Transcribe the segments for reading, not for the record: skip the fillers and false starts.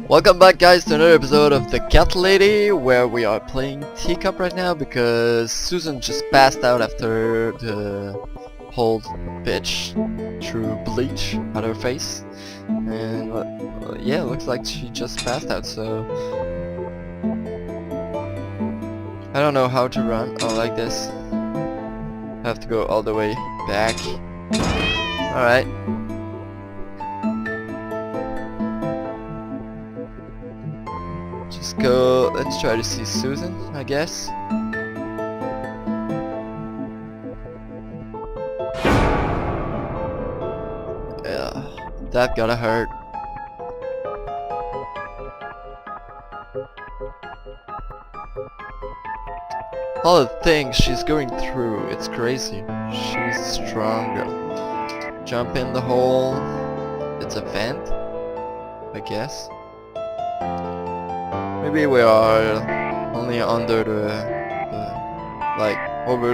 Welcome back, guys, to another episode of The Cat Lady, where we are playing Teacup right now because Susan just passed out after the whole bitch threw bleach at her face, and yeah, looks like she just passed out. So I don't know how to run. Oh, like this. I have to go all the way back. All right. Just go, let's try to see Susan, I guess. Yeah, that gotta hurt. All the things she's going through, it's crazy. She's strong. Jump in the hole. It's a vent, I guess. Maybe we are only under the like over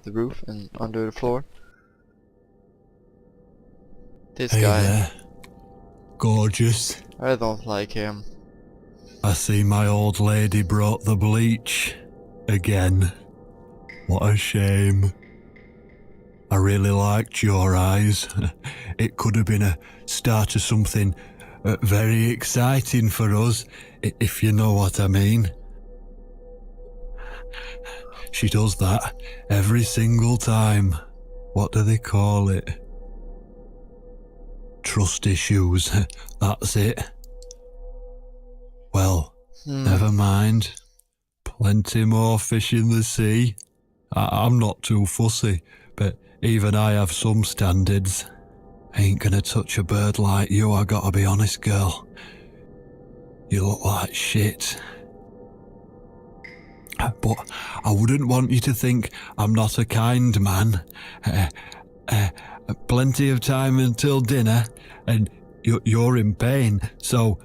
the roof and under the floor. This Hey guy. there. Gorgeous. I don't like him. I see my old lady brought the bleach. Again. What a shame. I really liked your eyes. It could have been a start of something very exciting for us, if you know what I mean. She does that every single time. What do they call it? Trust issues. That's it. Well, never mind. Plenty more fish in the sea. I'm not too fussy, but even I have some standards. Ain't gonna touch a bird like you, I gotta be honest, girl. You look like shit. But I wouldn't want you to think I'm not a kind man. Plenty of time until dinner, and you're in pain, so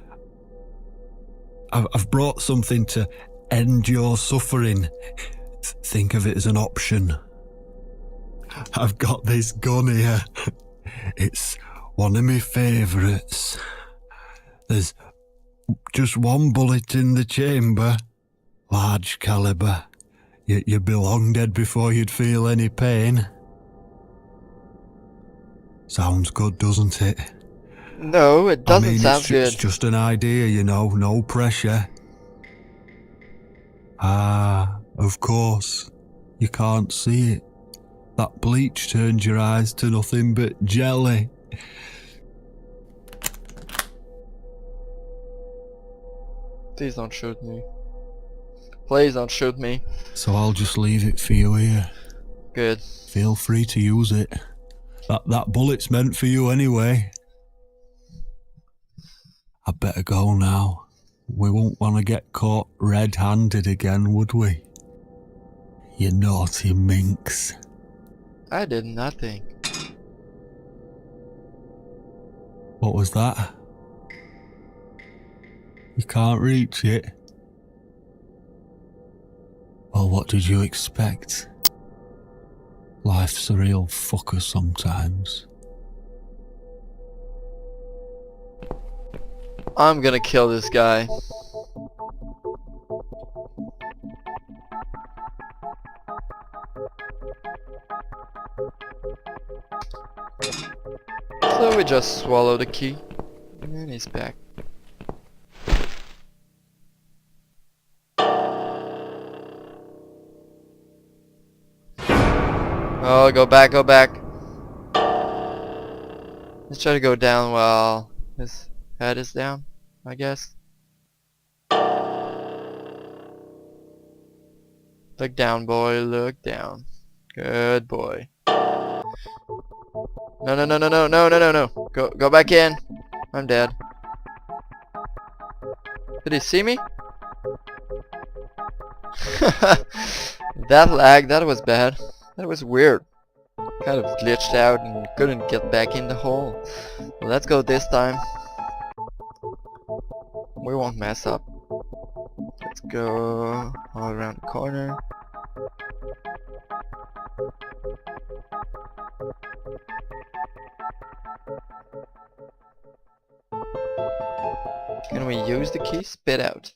I've brought something to end your suffering. Think of it as an option. I've got this gun here. It's one of my favourites. There's just one bullet in the chamber. Large caliber. You'd be long dead before you'd feel any pain. Sounds good, doesn't it? No, it doesn't sound good. It's just an idea, you know, no pressure. Ah, of course. You can't see it. That bleach turned your eyes to nothing but jelly. Please don't shoot me. Please don't shoot me. So I'll just leave it for you here. Good. Feel free to use it. That bullet's meant for you anyway. I'd better go now. We won't want to get caught red-handed again, would we? You naughty minx. I did nothing. What was that? You can't reach it? Well, what did you expect? Life's a real fucker sometimes. I'm gonna kill this guy. So we just swallow the key, and he's back. Oh, go back, go back. Let's try to go down while his head is down, I guess. Look down, boy, look down. Good boy. No, no, no, no, no, no, no, no, no. Go back in. I'm dead. Did he see me? That lag, that was bad. That was weird. Kind of glitched out and couldn't get back in the hole. Well, let's go this time. We won't mess up. Let's go all around the corner. Can we use the key? Spit out.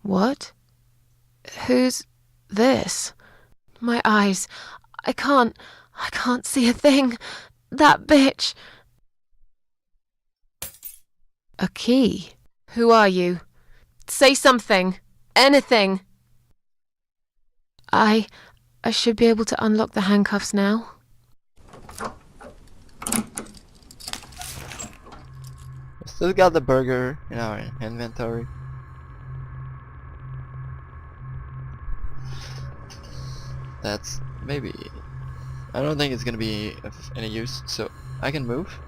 What? Who's this? My eyes. I can't see a thing. That bitch. A key? Who are you? Say something. Anything. I should be able to unlock the handcuffs now. We still got the burger in our inventory. That's maybe... I don't think it's gonna be of any use, so I can move.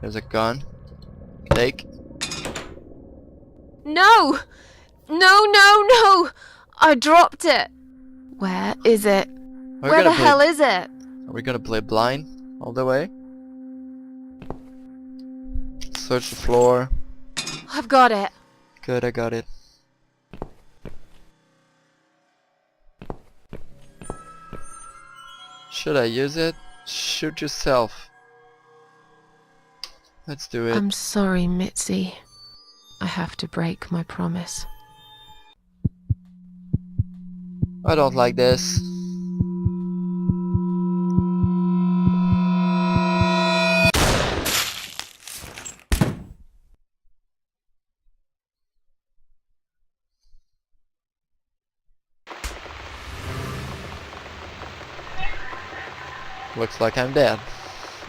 There's a gun. Take. No! No! I dropped it. Where is it? Where the hell is it? Are we gonna play blind all the way? Search the floor. I've got it. Good, I got it. Should I use it? Shoot yourself. Let's do it. I'm sorry, Mitzi. I have to break my promise. I don't like this. Looks like I'm dead.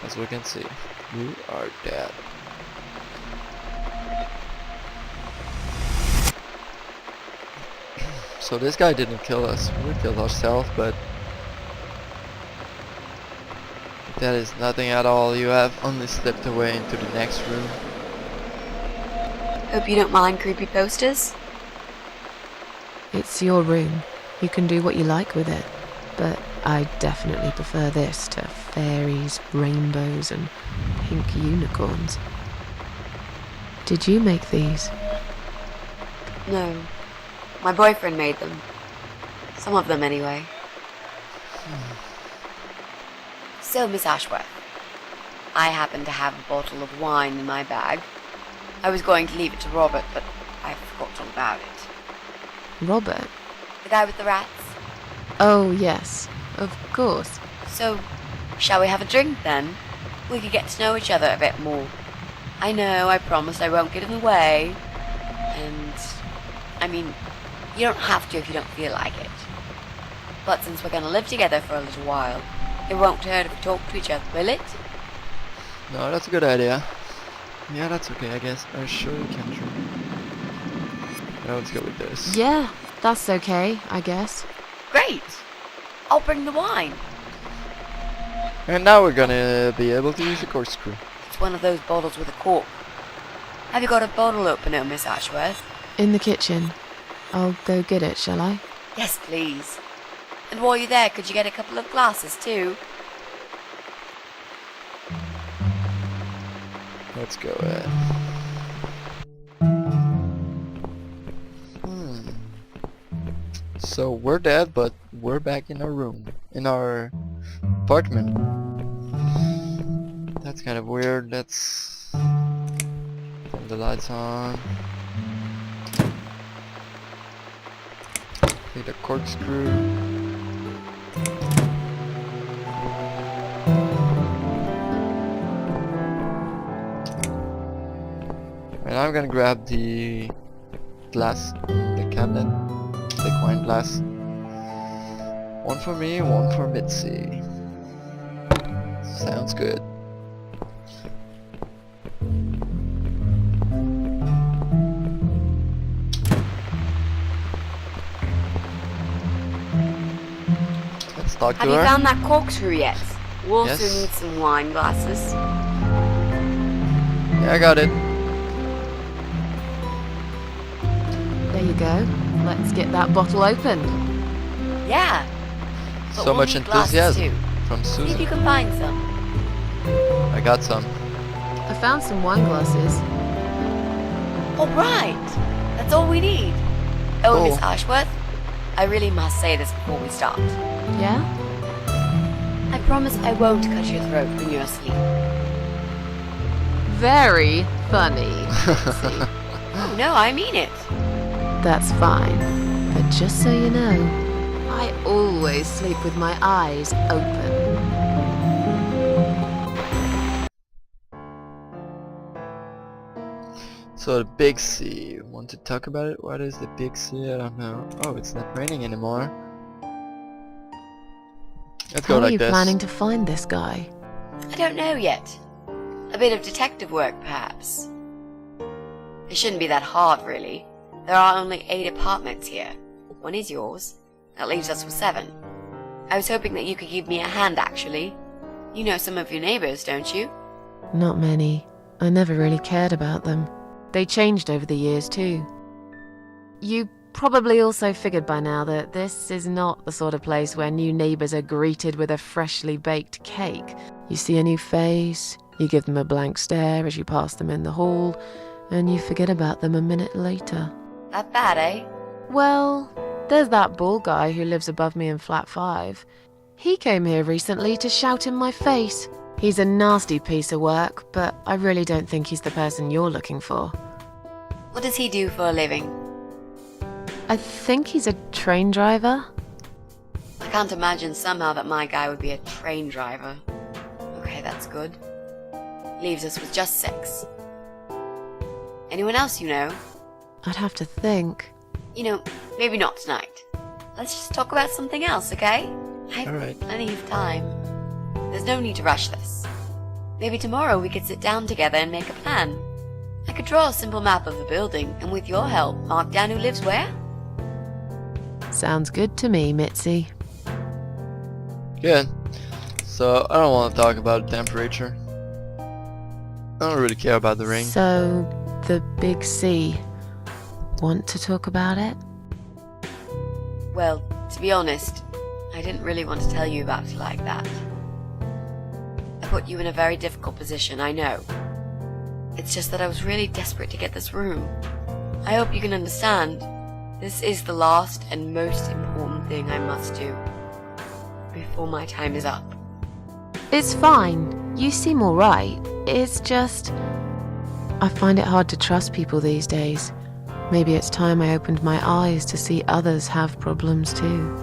As we can see. You are dead. So this guy didn't kill us. We killed ourselves, but that is nothing at all. You have only slipped away into the next room. Hope you don't mind creepy posters. It's your room. You can do what you like with it. But I definitely prefer this to fairies, rainbows, and pink unicorns. Did you make these? No. My boyfriend made them. Some of them, anyway. So, Miss Ashworth, I happen to have a bottle of wine in my bag. I was going to leave it to Robert, but I forgot all about it. Robert? The guy with the rats? Oh, yes. Of course. So, shall we have a drink, then? We could get to know each other a bit more. I know, I promised I won't get in the way. And, I mean, you don't have to if you don't feel like it. But since we're going to live together for a little while, it won't hurt if we talk to each other, will it? No, that's a good idea. Yeah, that's okay, I guess. I sure can drink. Now let's go with this. Yeah, that's okay, I guess. Great! I'll bring the wine. And now we're gonna be able to use a corkscrew. It's one of those bottles with a cork. Have you got a bottle opener, Miss Ashworth? In the kitchen. I'll go get it, shall I? Yes, please. And while you're there, could you get a couple of glasses, too? Let's go So we're dead, but we're back in our room. In our apartment. That's kind of weird. Let's turn the lights on. Take the corkscrew. And I'm gonna grab the glass, the cabinet, the wine glass. One for me, one for Mitzi. Sounds good. Let's talk to Have her. you found that corkscrew yet? We also Yes. need some wine glasses. Yeah, I got it. There you go. Let's get that bottle opened. Yeah. But So we'll much need glasses enthusiasm too. from See if you Susan. can find some. I got some. I found some wine glasses. All right. That's all we need. Oh, Miss Cool. Ashworth, I really must say this before we start. Yeah? I promise I won't cut your throat when you're asleep. Very funny. Oh, no, I mean it. That's fine. But just so you know, I always sleep with my eyes open. So the big sea. Want to talk about it? What is the big sea? I don't know. Oh, it's not raining anymore. Let's go How are like you this. planning to find this guy? I don't know yet. A bit of detective work, perhaps. It shouldn't be that hard, really. There are only 8 apartments here. 1 is yours. That leaves us with 7. I was hoping that you could give me a hand, actually. You know some of your neighbors, don't you? Not many. I never really cared about them. They changed over the years, too. You probably also figured by now that this is not the sort of place where new neighbors are greeted with a freshly baked cake. You see a new face, you give them a blank stare as you pass them in the hall, and you forget about them a minute later. That bad, eh? Well, there's that bald guy who lives above me in flat 5. He came here recently to shout in my face. He's a nasty piece of work, but I really don't think he's the person you're looking for. What does he do for a living? I think he's a train driver. I can't imagine somehow that my guy would be a train driver. Okay, that's good. Leaves us with just 6. Anyone else you know? I'd have to think. You know, maybe not tonight. Let's just talk about something else, okay? I've Alright. plenty of time. There's no need to rush this. Maybe tomorrow we could sit down together and make a plan. I could draw a simple map of the building, and with your help, mark down who lives where. Sounds good to me, Mitzi. Good. So I don't want to talk about the temperature. I don't really care about the rain. So, the big C. Want to talk about it? Well, to be honest, I didn't really want to tell you about it like that. I put you in a very difficult position, I know. It's just that I was really desperate to get this room. I hope you can understand. This is the last and most important thing I must do before my time is up. It's fine. You seem alright. It's just... I find it hard to trust people these days. Maybe it's time I opened my eyes to see others have problems too.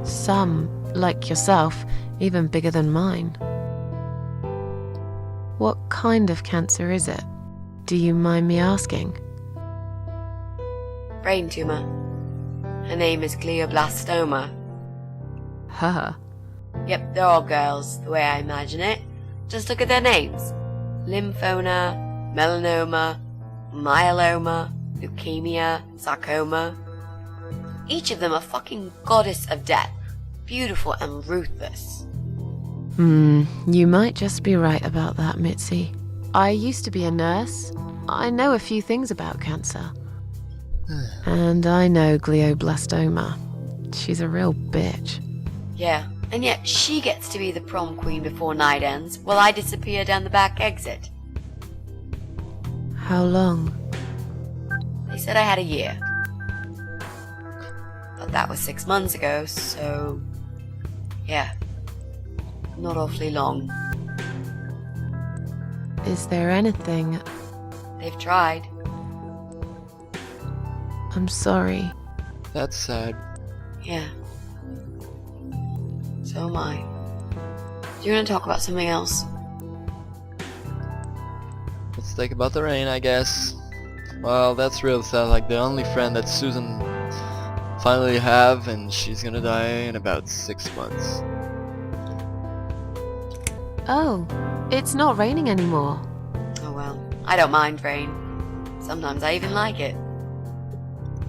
Some, like yourself, even bigger than mine. What kind of cancer is it? Do you mind me asking? Brain tumor. Her name is glioblastoma. Her. Yep, they're all girls, the way I imagine it. Just look at their names. Lymphoma, melanoma, myeloma, leukemia, sarcoma. Each of them a fucking goddess of death. Beautiful and ruthless. You might just be right about that, Mitzi. I used to be a nurse. I know a few things about cancer. And I know glioblastoma. She's a real bitch. Yeah, and yet she gets to be the prom queen before night ends, while I disappear down the back exit. How long? They said I had a year. But that was 6 months ago, so... yeah. Not awfully long. Is there anything... They've tried. I'm sorry. That's sad. Yeah. So am I. Do you want to talk about something else? Let's talk about the rain, I guess. Well, that's real sad. Like the only friend that Susan finally have, and she's gonna die in about 6 months. Oh, it's not raining anymore. Oh well, I don't mind rain. Sometimes I even like it.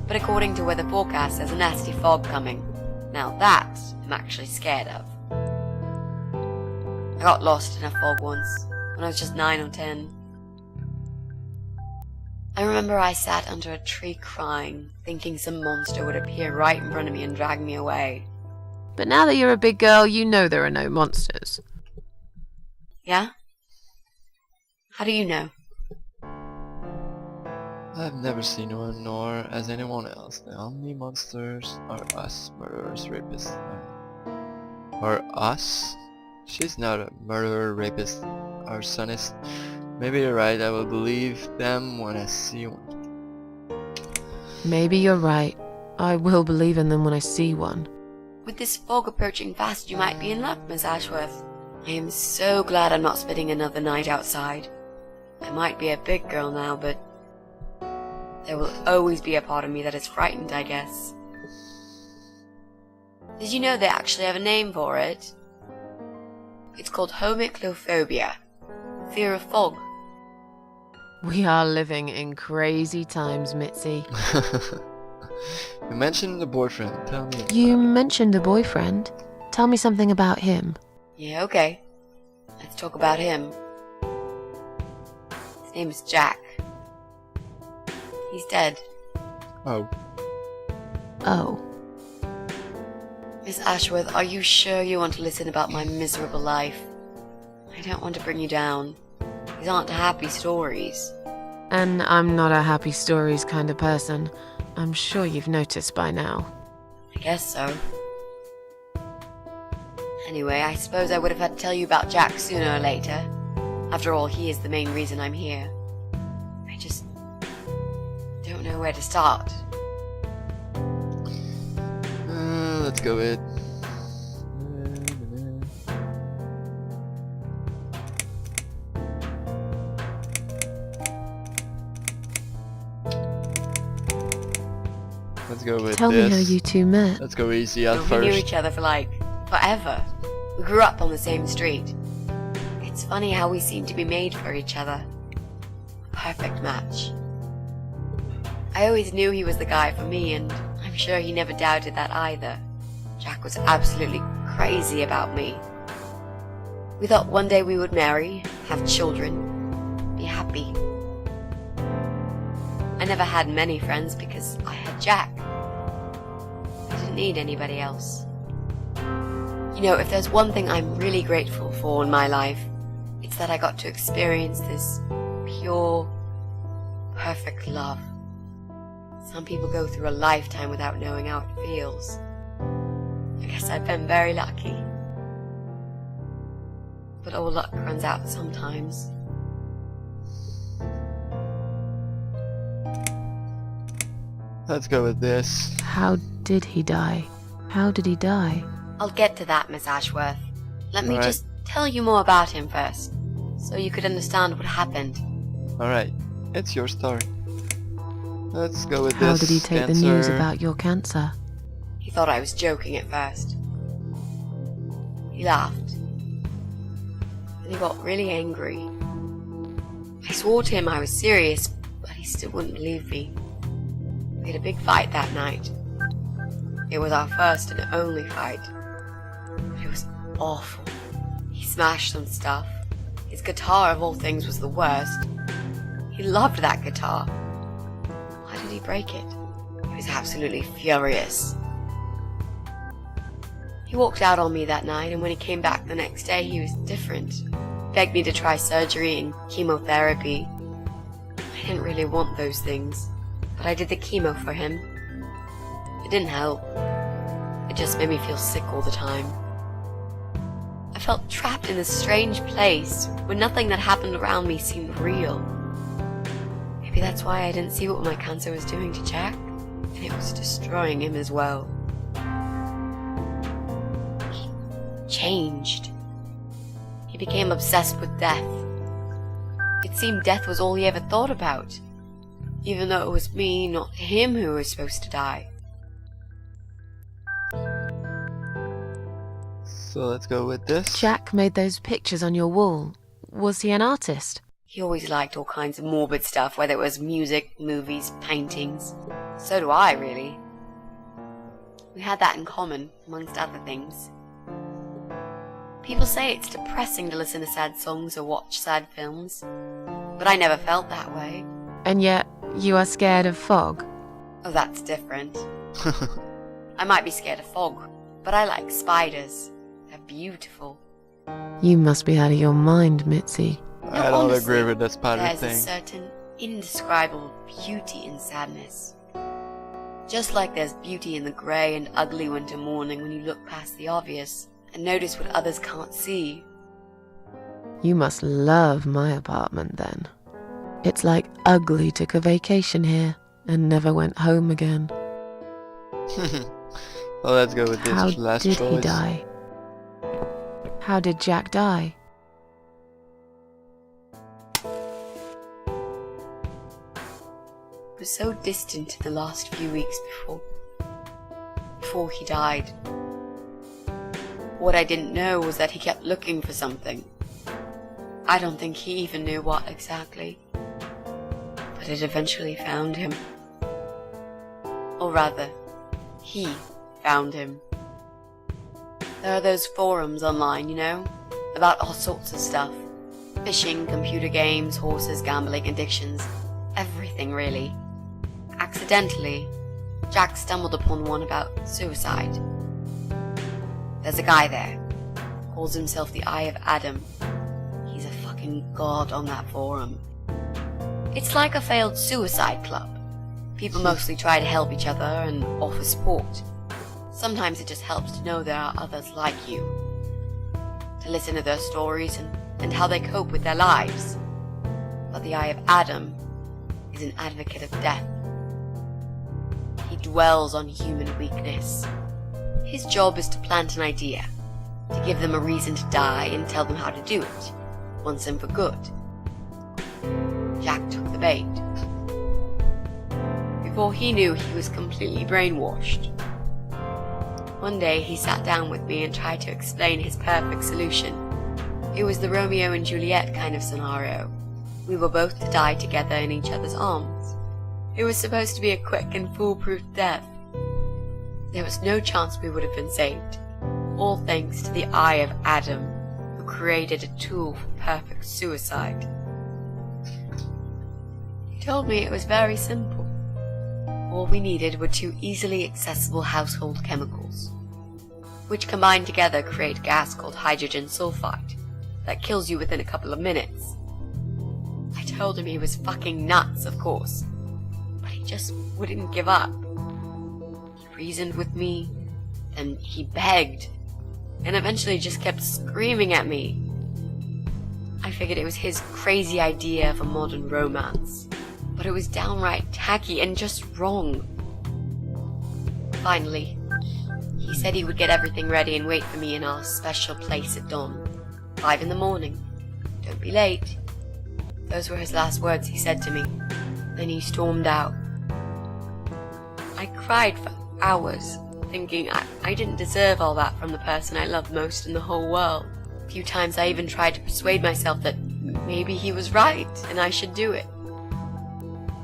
But according to weather forecast, there's a nasty fog coming. Now that I'm actually scared of. I got lost in a fog once, when I was just 9 or 10. I remember I sat under a tree crying, thinking some monster would appear right in front of me and drag me away. But now that you're a big girl, you know there are no monsters. Yeah? How do you know? I've never seen one, nor has anyone else. The only monsters are us, murderers, rapists, and Or us? She's not a murderer, rapist, arsonist. Maybe you're right, I will believe them when I see one. Maybe you're right. I will believe in them when I see one. With this fog approaching fast, you might be in luck, Miss Ashworth. I am so glad I'm not spending another night outside. I might be a big girl now, but there will always be a part of me that is frightened, I guess. Did you know they actually have a name for it? It's called homiclophobia, fear of fog. We are living in crazy times, Mitzi. You mentioned the boyfriend, tell me about You it. mentioned a boyfriend. Tell me something about him. Yeah, okay. Let's talk about him. His name is Jack. He's dead. Oh. Oh. Miss Ashworth, are you sure you want to listen about my miserable life? I don't want to bring you down. These aren't happy stories. And I'm not a happy stories kind of person. I'm sure you've noticed by now. I guess so. Anyway, I suppose I would have had to tell you about Jack sooner or later. After all, he is the main reason I'm here. I just don't know where to start. Let's go with... Let's go with Tell this. me how you two met. Let's go easy at We first. knew each other for like forever. We grew up on the same street. It's funny how we seem to be made for each other. A perfect match. I always knew he was the guy for me, and I'm sure he never doubted that either. Jack was absolutely crazy about me. We thought one day we would marry, have children, be happy. I never had many friends because I had Jack. I didn't need anybody else. You know, if there's one thing I'm really grateful for in my life, it's that I got to experience this pure, perfect love. Some people go through a lifetime without knowing how it feels. I guess I've been very lucky. But all luck runs out sometimes. Let's go with this. How did he die? How did he die? I'll get to that, Miss Ashworth. Let me Alright. just tell you more about him first, so you could understand what happened. Alright, it's your story. Let's go with How this. did he take the news about your cancer? He thought I was joking at first. He laughed. Then he got really angry. I swore to him I was serious, but he still wouldn't believe me. We had a big fight that night. It was our first and only fight. But it was awful. He smashed some stuff. His guitar, of all things, was the worst. He loved that guitar. Why did he break it? He was absolutely furious. He walked out on me that night, and when he came back the next day, he was different. Begged me to try surgery and chemotherapy. I didn't really want those things, but I did the chemo for him. It didn't help. It just made me feel sick all the time. I felt trapped in this strange place where nothing that happened around me seemed real. Maybe that's why I didn't see what my cancer was doing to Jack, and it was destroying him as well. He changed. He became obsessed with death. It seemed death was all he ever thought about, even though it was me, not him, who was supposed to die. So let's go with this. Jack made those pictures on your wall. Was he an artist? He always liked all kinds of morbid stuff, whether it was music, movies, paintings. So do I, really. We had that in common, amongst other things. People say it's depressing to listen to sad songs or watch sad films, but I never felt that way. And yet, you are scared of fog? Oh, that's different. I might be scared of fog, but I like spiders. They're beautiful. You must be out of your mind, Mitzi. I don't honestly, agree with the spider There's thing. a certain indescribable beauty in sadness. Just like there's beauty in the grey and ugly winter morning when you look past the obvious and notice what others can't see. You must love my apartment then. It's like Ugly took a vacation here and never went home again. Well, let's go with this How last did choice. he die? How did Jack die? It was so distant the last few weeks before he died. What I didn't know was that he kept looking for something. I don't think he even knew what exactly. But it eventually found him. Or rather, he found him. There are those forums online, you know, about all sorts of stuff. Fishing, computer games, horses, gambling, addictions, everything really. Accidentally, Jack stumbled upon one about suicide. There's a guy there, calls himself the Eye of Adam. He's a fucking god on that forum. It's like a failed suicide club. People mostly try to help each other and offer support. Sometimes it just helps to know there are others like you. To listen to their stories and how they cope with their lives. But the Eye of Adam is an advocate of death. He dwells on human weakness. His job is to plant an idea, to give them a reason to die and tell them how to do it, once and for good. Jack took the bait. Before he knew, he was completely brainwashed. One day he sat down with me and tried to explain his perfect solution. It was the Romeo and Juliet kind of scenario. We were both to die together in each other's arms. It was supposed to be a quick and foolproof death. There was no chance we would have been saved. All thanks to the Eye of Adam, who created a tool for perfect suicide. He told me it was very simple. All we needed were 2 easily accessible household chemicals, which combined together create a gas called hydrogen sulfide that kills you within a couple of minutes. I told him he was fucking nuts, of course, but he just wouldn't give up. He reasoned with me, then he begged, and eventually just kept screaming at me. I figured it was his crazy idea of a modern romance, but it was downright tacky and just wrong. Finally, he said he would get everything ready and wait for me in our special place at dawn. 5 in the morning. Don't be late. Those were his last words he said to me. Then he stormed out. I cried for hours, thinking I didn't deserve all that from the person I loved most in the whole world. A few times I even tried to persuade myself that maybe he was right and I should do it.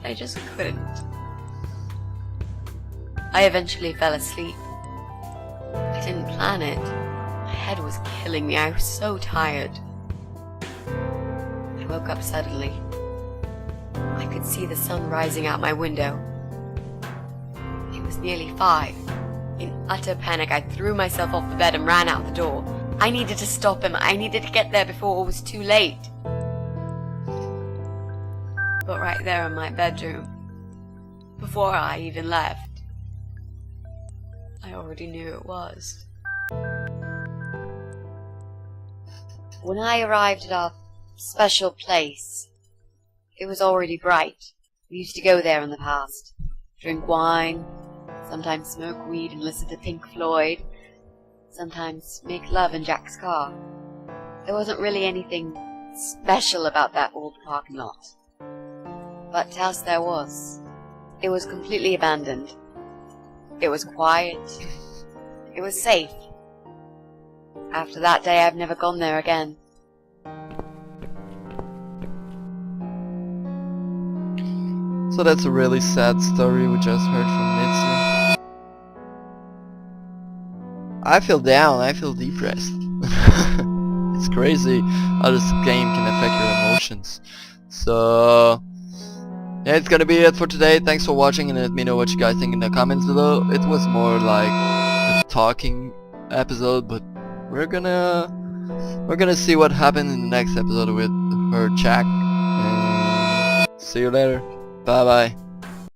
I just couldn't. I eventually fell asleep. I didn't plan it. My head was killing me. I was so tired. I woke up suddenly. I could see the sun rising out my window. It was nearly 5. In utter panic, I threw myself off the bed and ran out the door. I needed to stop him. I needed to get there before it was too late. But right there in my bedroom, before I even left, I already knew it was. When I arrived at our special place, it was already bright. We used to go there in the past, drink wine, sometimes smoke weed and listen to Pink Floyd, sometimes make love in Jack's car. There wasn't really anything special about that old parking lot. But else there was. It was completely abandoned. It was quiet. It was safe. After that day, I've never gone there again. So that's a really sad story we just heard from Mitsu. I feel down, I feel depressed. It's crazy how this game can affect your emotions. So yeah, it's gonna be it for today. Thanks for watching and let me know what you guys think in the comments below. It was more like a talking episode, but we're gonna see what happens in the next episode with her Jack. And see you later. Bye bye.